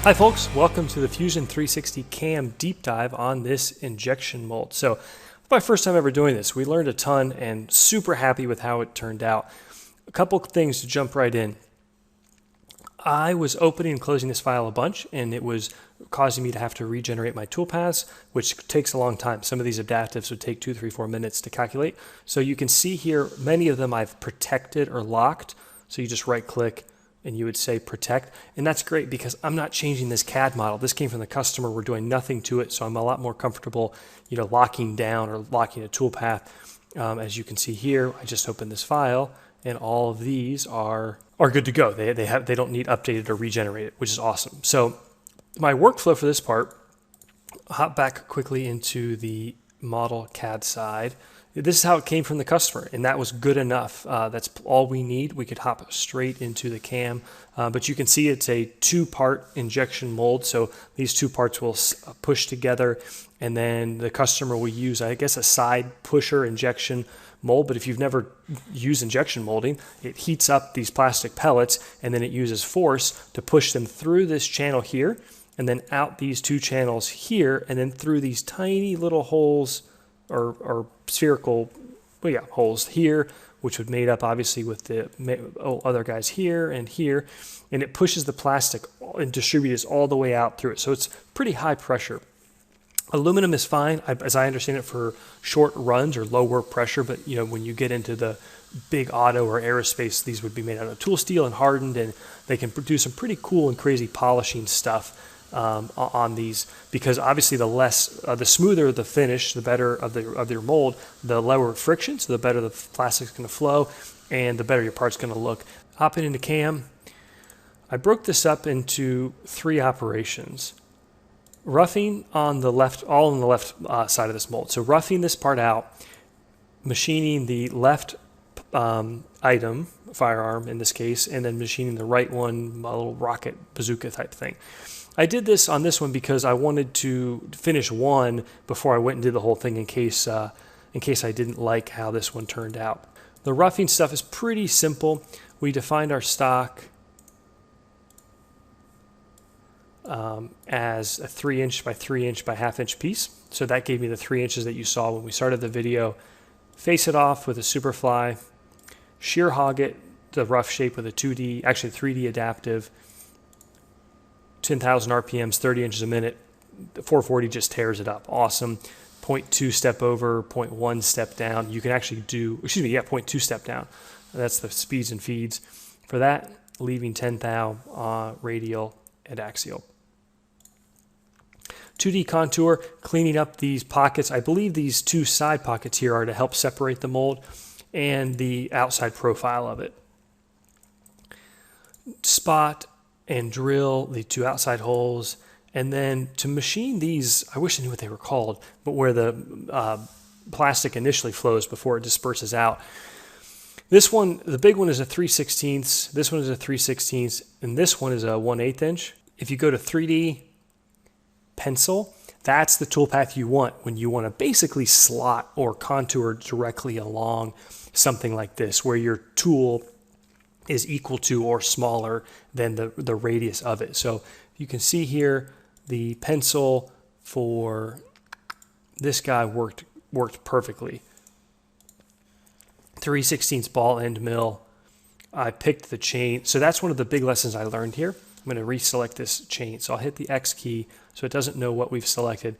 Hi folks, welcome to the Fusion 360 CAM deep dive on this injection mold. So, my first time ever doing this. We learned a ton and super happy with how it turned out. A couple things to jump right in. I was opening and closing this file a bunch, and it was causing me to have to regenerate my toolpaths, which takes a long time. Some of these adaptives would take 2, 3, 4 minutes to calculate. So you can see here, many of them I've protected or locked. So you just right click and you would say protect. And that's great because I'm not changing this CAD model. This came from the customer. We're doing nothing to it. So I'm a lot more comfortable, locking down or locking a toolpath. As you can see here, I just opened this file and all of these are good to go. They don't need updated or regenerated, which is awesome. So my workflow for this part, hop back quickly into the model CAD side. This is how it came from the customer, and that was good enough. That's all we need. We could hop straight into the CAM, but you can see it's a 2-part injection mold. So these 2 parts will push together, and then the customer will use, I guess, a side pusher injection mold. But if you've never used injection molding, it heats up these plastic pellets, and then it uses force to push them through this channel here, and then out these 2 channels here, and then through these tiny little holes or spherical holes here, which would made up obviously with the other guys here, and it pushes the plastic and distributes all the way out through it. So it's pretty high pressure. Aluminum is fine, as I understand it, for short runs or low work pressure, but when you get into the big auto or aerospace, these would be made out of tool steel and hardened, and they can produce some pretty cool and crazy polishing stuff on these, because obviously the smoother the finish, the better of your mold, the lower friction, so the better the plastic's going to flow, and the better your part's going to look. Hopping into CAM, I broke this up into 3 operations. Roughing on the left, all on the left side of this mold. So roughing this part out, machining the left item, firearm in this case, and then machining the right one, a little rocket bazooka type thing. I did this on this one because I wanted to finish one before I went and did the whole thing in case I didn't like how this one turned out. The roughing stuff is pretty simple. We defined our stock as a 3" by 3" by 1/2 inch piece. So that gave me the 3 inches that you saw when we started the video. Face it off with a Superfly, shear hog it, the rough shape with a 3D adaptive, 10,000 RPMs, 30 inches a minute, 440 just tears it up. Awesome. 0.2 step over, 0.1 step down. You can actually do, 0.2 step down. That's the speeds and feeds. For that, leaving 10 thou radial and axial. 2D contour, cleaning up these pockets. I believe these 2 side pockets here are to help separate the mold and the outside profile of it. Spot and drill the 2 outside holes, and then to machine these, I wish I knew what they were called, but where the plastic initially flows before it disperses out. This one, the big one, is a 3/16, this one is a 3/16, and this one is a 1/8 inch. If you go to 3D pencil, that's the toolpath you want when you want to basically slot or contour directly along something like this, where your tool is equal to or smaller than the radius of it. So you can see here the pencil for this guy worked perfectly. 3/16 ball end mill. I picked the chain. So that's one of the big lessons I learned here. I'm going to reselect this chain. So I'll hit the X key so it doesn't know what we've selected.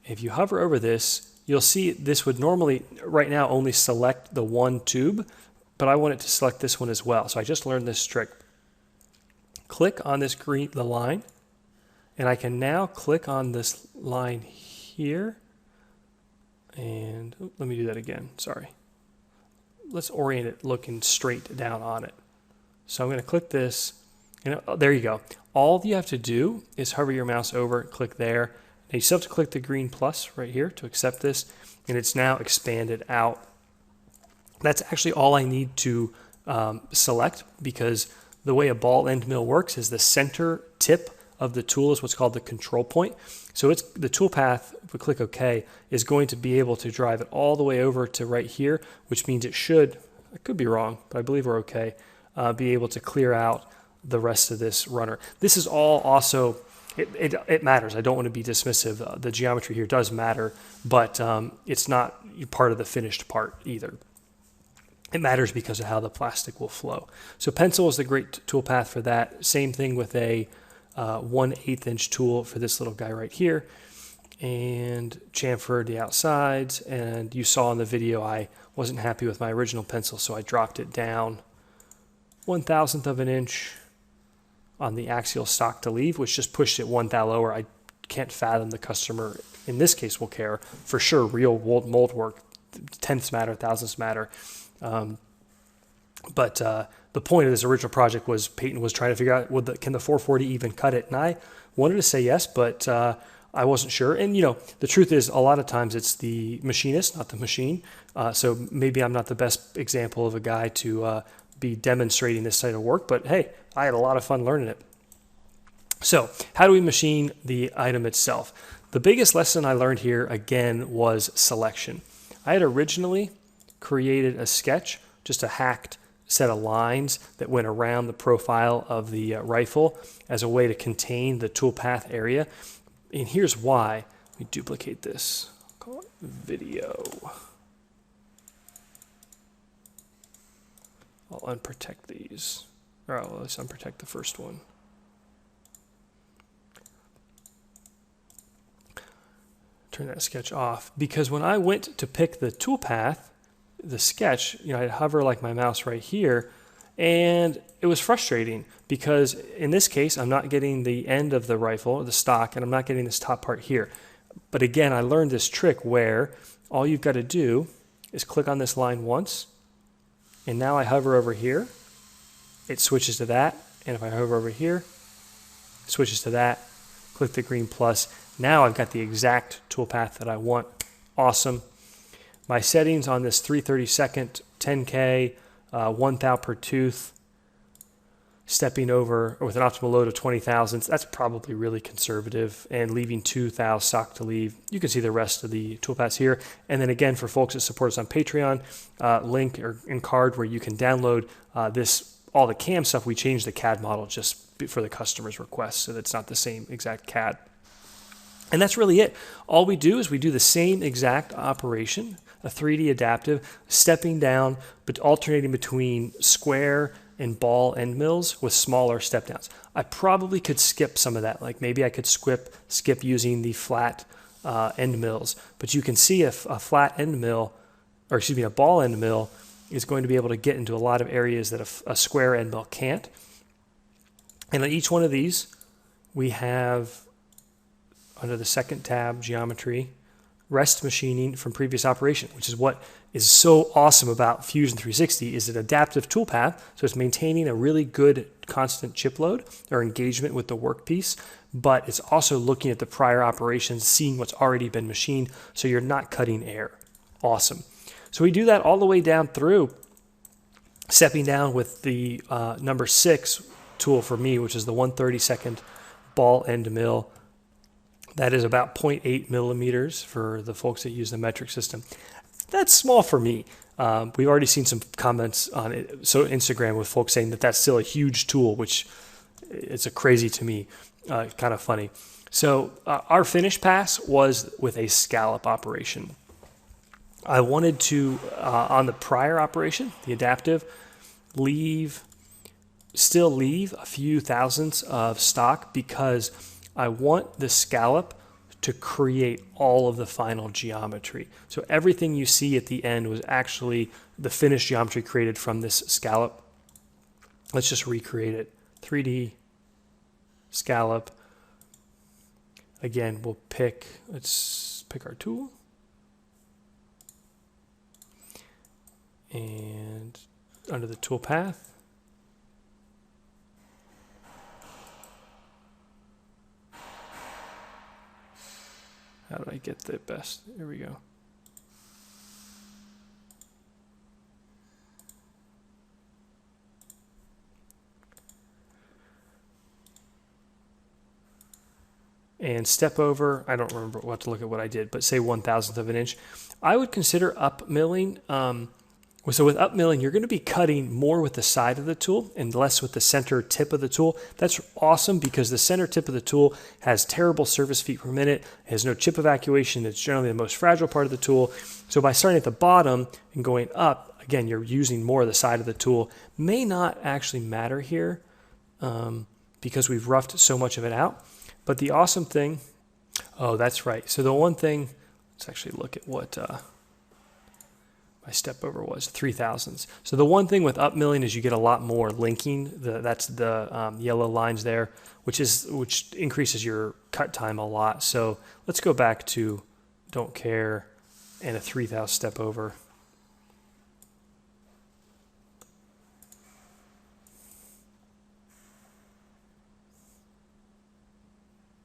If you hover over this, you'll see this would normally right now only select the one tube, but I want it to select this one as well. So I just learned this trick. Click on the line, and I can now click on this line here. And let me do that again, sorry. Let's orient it looking straight down on it. So I'm going to click this, and there you go. All you have to do is hover your mouse over, click there. Now you still have to click the green plus right here to accept this, and it's now expanded out. That's actually all I need to select, because the way a ball end mill works is the center tip of the tool is what's called the control point. So it's the toolpath, if we click OK, is going to be able to drive it all the way over to right here, which means it should, I could be wrong, but I believe we're okay, be able to clear out the rest of this runner. This is all also, it matters. I don't want to be dismissive. The geometry here does matter, but it's not part of the finished part either. It matters because of how the plastic will flow. So pencil is the great toolpath for that. Same thing with a 1/8 inch tool for this little guy right here. And chamfered the outsides. And you saw in the video I wasn't happy with my original pencil, so I dropped it down 1/1000th of an inch on the axial stock to leave, which just pushed it 1 thou lower. I can't fathom the customer, in this case, will care. For sure, real mold work, tenths matter, thousandths matter. But the point of this original project was Peyton was trying to figure out, can the 440 even cut it? And I wanted to say yes, but I wasn't sure. And, the truth is a lot of times it's the machinist, not the machine. So maybe I'm not the best example of a guy to be demonstrating this type of work, but hey, I had a lot of fun learning it. So how do we machine the item itself? The biggest lesson I learned here, again, was selection. I had originally created a sketch, just a hacked set of lines that went around the profile of the rifle as a way to contain the toolpath area. And here's why. Let me duplicate this. I'll call it video. I'll unprotect these. Or let's unprotect the first one. Turn that sketch off. Because when I went to pick the toolpath, the sketch, I'd hover like my mouse right here, and it was frustrating because in this case, I'm not getting the end of the rifle, or the stock, and I'm not getting this top part here. But again, I learned this trick where all you've got to do is click on this line once, and now I hover over here, it switches to that, and if I hover over here, it switches to that, click the green plus. Now I've got the exact toolpath that I want. Awesome. My settings on this 3/32, 10K, 1 thou per tooth, stepping over with an optimal load of 20 thousandths, that's probably really conservative, and leaving 2 thou stock to leave. You can see the rest of the toolpaths here. And then again, for folks that support us on Patreon, link or in card where you can download all the CAM stuff. We changed the CAD model just for the customer's request, so that's not the same exact CAD. And that's really it. All we do is we do the same exact operation, a 3D adaptive, stepping down, but alternating between square and ball end mills with smaller step downs. I probably could skip some of that. Like maybe I could skip using the flat end mills, but you can see a flat end mill, or excuse me, a ball end mill is going to be able to get into a lot of areas that a square end mill can't. And on each one of these, we have under the second tab, geometry, rest machining from previous operation, which is what is so awesome about Fusion 360 is an adaptive toolpath. So it's maintaining a really good constant chip load or engagement with the workpiece, but it's also looking at the prior operations, seeing what's already been machined, so you're not cutting air. Awesome. So we do that all the way down through, stepping down with the number 6 tool for me, which is the 1/32 ball end mill. That is about 0.8 millimeters for the folks that use the metric system. That's small for me. We've already seen some comments on it, so Instagram with folks saying that that's still a huge tool, which it's a crazy to me, kind of funny. So our finish pass was with a scallop operation. I wanted to, on the prior operation, the adaptive, still leave a few thousandths of stock because I want the scallop to create all of the final geometry. So everything you see at the end was actually the finished geometry created from this scallop. Let's just recreate it. 3D scallop. Again, let's pick our tool. And under the tool path, how do I get the best? There we go. And step over, I don't remember, we'll have to look at what I did, but say 1/1000th of an inch. I would consider up milling So with up milling, you're going to be cutting more with the side of the tool and less with the center tip of the tool. That's awesome because the center tip of the tool has terrible surface feet per minute, has no chip evacuation. It's generally the most fragile part of the tool. So by starting at the bottom and going up, again, you're using more of the side of the tool. May not actually matter here because we've roughed so much of it out. But the awesome thing, oh, that's right. So the one thing, let's actually look at what my step over was, 3/1000. So the one thing with up milling is you get a lot more linking. That's the yellow lines there, which increases your cut time a lot. So let's go back to don't care and a 3/1000 step over.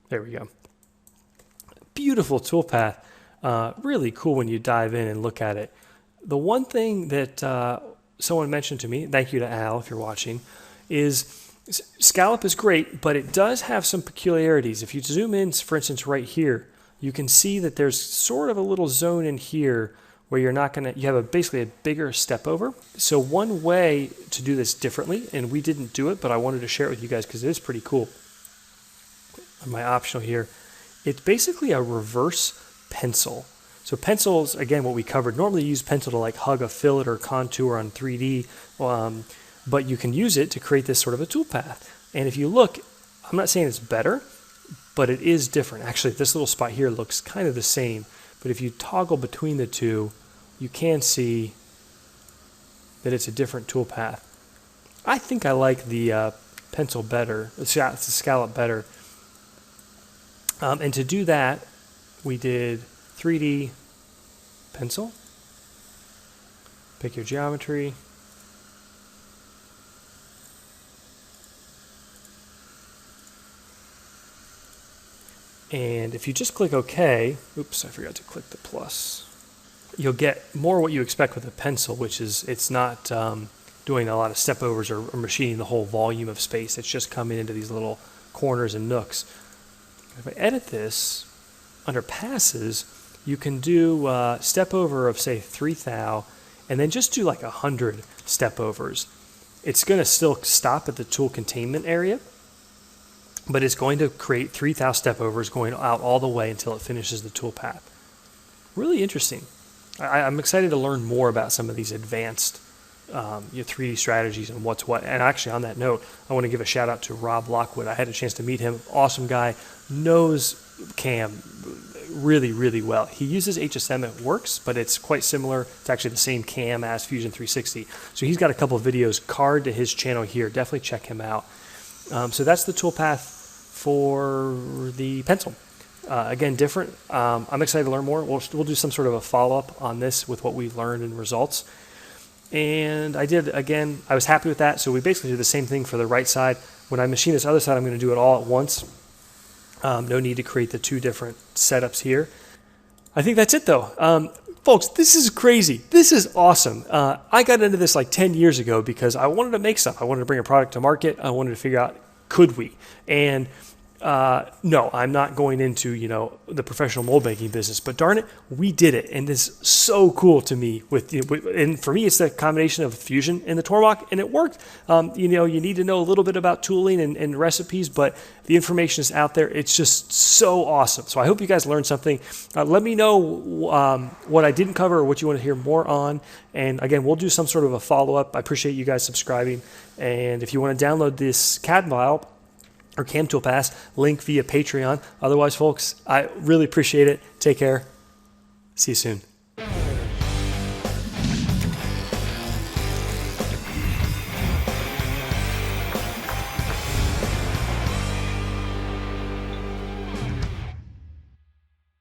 There we go. Beautiful toolpath. Really cool when you dive in and look at it. The one thing that someone mentioned to me, thank you to Al if you're watching, is scallop is great, but it does have some peculiarities. If you zoom in, for instance, right here, you can see that there's sort of a little zone in here where you're not going to, you have basically a bigger step over. So one way to do this differently, and we didn't do it, but I wanted to share it with you guys because it is pretty cool. On my optional here, it's basically a reverse pencil. So pencils, again, what we covered, normally you use pencil to like hug a fillet or contour on 3D, but you can use it to create this sort of a toolpath. And if you look, I'm not saying it's better, but it is different. Actually, this little spot here looks kind of the same, but if you toggle between the two, you can see that it's a different toolpath. I think I like the pencil better, the scallop better. And to do that, we did 3D pencil, pick your geometry, and if you just click OK, oops, I forgot to click the plus, you'll get more what you expect with a pencil, which is it's not doing a lot of step overs or machining the whole volume of space. It's just coming into these little corners and nooks. If I edit this, under passes, you can do step over of say 3/1000 and then just do like 100 step overs. It's going to still stop at the tool containment area, but it's going to create 3/1000 step overs going out all the way until it finishes the tool path. Really interesting. I'm excited to learn more about some of these advanced your 3D strategies and what's what. And actually on that note, I want to give a shout out to Rob Lockwood. I had a chance to meet him. Awesome guy, knows CAM really, really well. He uses HSM, it works, but it's quite similar. It's actually the same CAM as Fusion 360. So he's got a couple of videos carded to his channel here. Definitely check him out. So that's the toolpath for the pencil. Again, different. I'm excited to learn more. We'll do some sort of a follow-up on this with what we've learned and results. And I was happy with that. So we basically did the same thing for the right side. When I machine this other side, I'm going to do it all at once. No need to create the two different setups here. I think that's it though. Folks, this is crazy. This is awesome. I got into this like 10 years ago because I wanted to make stuff. I wanted to bring a product to market. I wanted to figure out, could we? And no, I'm not going into, the professional mold making business, but darn it, we did it. And it's so cool to me and for me, it's the combination of Fusion and the Tormach, and it worked. You need to know a little bit about tooling and recipes, but the information is out there. It's just so awesome. So I hope you guys learned something. Let me know what I didn't cover or what you want to hear more on. And again, we'll do some sort of a follow-up. I appreciate you guys subscribing. And if you want to download this CAD file, or CAM Toolpath, link via Patreon. Otherwise, folks, I really appreciate it. Take care. See you soon.